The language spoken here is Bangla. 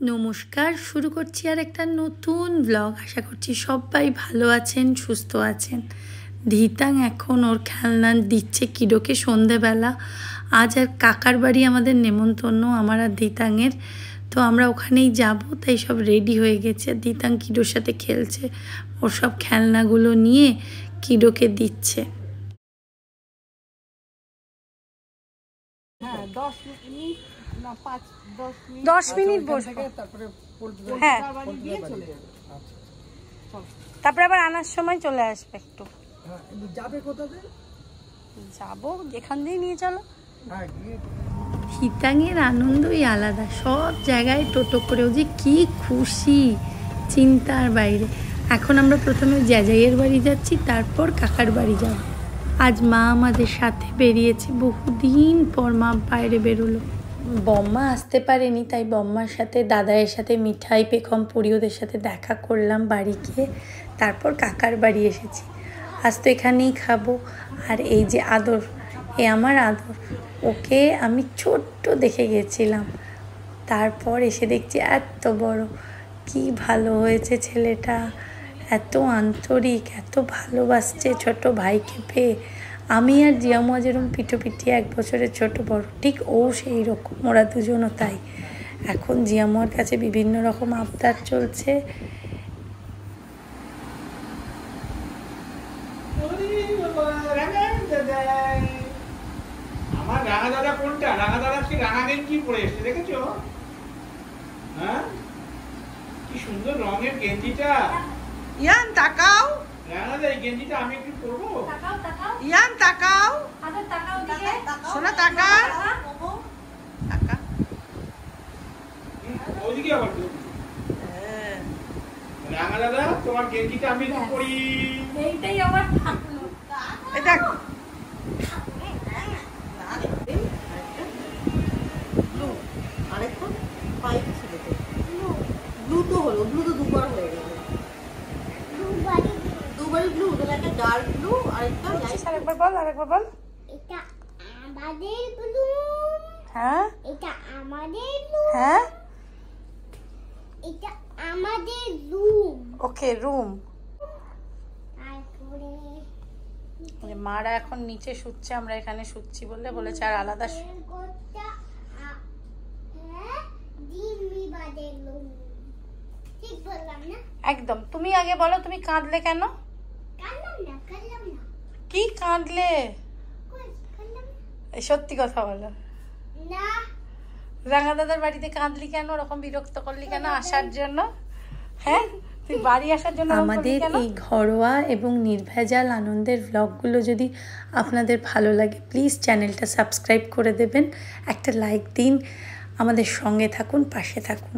নমস্কার, শুরু করছি আর একটা নতুন ব্লগ। আশা করছি সবাই ভালো আছেন, সুস্থ আছেন। ধিতাং এখন ওর খেলনা দিচ্ছে কিডোকে সন্ধেবেলা। আজ আর কাকার বাড়ি আমাদের নেমন্তন্ন, আমার আর ধিতাংয়ের। তো আমরা ওখানেই যাব, তাই সব রেডি হয়ে গেছে। ধিতাং কিডোর সাথে খেলছে, ওর সব খেলনাগুলো নিয়ে কিডোকে দিচ্ছে। হ্যাঁ, 10 মিনিট বসবো। হ্যাঁ, তারপরে আবার আনার সময় চলে আসবে একটু। যাবে কোথাতে? যাবো যেখান দিয়ে নিয়ে চলো। ধিতাংয়ের আনন্দই আলাদা, সব জায়গায় টোটো করে। ও যে কি খুশি, চিন্তার বাইরে। এখন আমরা প্রথমে জ্যাজাইয়ের বাড়ি যাচ্ছি, তারপর কাকার বাড়ি যাব। আজ মা আমাদের সাথে বেরিয়েছে, বহুদিন পর মা বাইরে বেরোলো। বম্মা আসতে পারেনি, তাই বম্মার সাথে দাদায়ের সাথে মিঠাই পেখম পুরি ওদের সাথে দেখা করলাম বাড়ি গিয়ে। তারপর কাকার বাড়ি এসেছি। আজ তো এখানেই খাবো। আর এই যে আদর, এ আমার আদর। ওকে আমি ছোট্ট দেখে গেছিলাম, তারপর এসে দেখছি এত বড়। কি ভালো হয়েছে ছেলেটা, এত আন্তরিক, এত ভালোবাসছে ছোট ভাইকে পেয়ে। আমি আর জিয়ামা যেরকম পিঠোপিঠি 1 বছরের ছোট বড়, ঠিক ও সেই রকম, ওরা দুজনও তাই। এখন জিয়ামার কাছে বিভিন্ন রকম আবদার চলছে। আমার রাঙা দাদা কোনটা? রাঙা দাদা কি রাঙা গেঞ্জি পরে এসেছে, দেখেছো? হ্যাঁ, কি সুন্দর রঙের গেঞ্জিটা। ইয়ান তাকাও, রাঙা দাদা এই গেঞ্জিটা আমি একটু পরবো। ইয়ান তাকাও, সোনা তাকা, তাকা। ওইদিকে আবার তো। রাঙা দাদা তোমার গেঞ্জিটা আমি একটু পরি। এইটাই আমার থাকলো। এই দেখ, আরেকটা পাইপ ছিল তো, ব্লু তো হলো, ব্লু তো দুবার হয়ে গেল। দুবারই ব্লু, তাহলে একটা ডার্ক ব্লু আর একটা লাইট। আরেকবার বল, আরেকবার বল। এটা আমাদের ব্লু। হ্যাঁ, এটা আমাদের ব্লু। হ্যাঁ, এটা আমাদের রুম। ওকে, রুম। তারপরে মারা এখন নিচে শুচ্ছে, আমরা এখানে শুচ্ছি বলে বলেছে আর আলাদা গোটা দিল্লি বাদের রুম। ঠিক বললাম না? একদম। তুমি আগে বলো, তুমি কাঁদলে কেন? কাঁদলাম না। কি কাঁদলে? কই কাঁদলাম এই সত্যি কথা বলো। না। রাঙা দাদার বাড়িতে কাঁদলি কেন? ওরকম বিরক্ত করলি কেন আসার জন্য? হ্যাঁ, তুই বাড়ি আসার জন্য আমাদের এই ঘরোয়া এবং নির্ভেজাল আনন্দের ভ্লগগুলো যদি আপনাদের ভালো লাগে, প্লিজ চ্যানেলটা সাবস্ক্রাইব করে দেবেন, একটা লাইক দিন, আমাদের সঙ্গে থাকুন, পাশে থাকুন।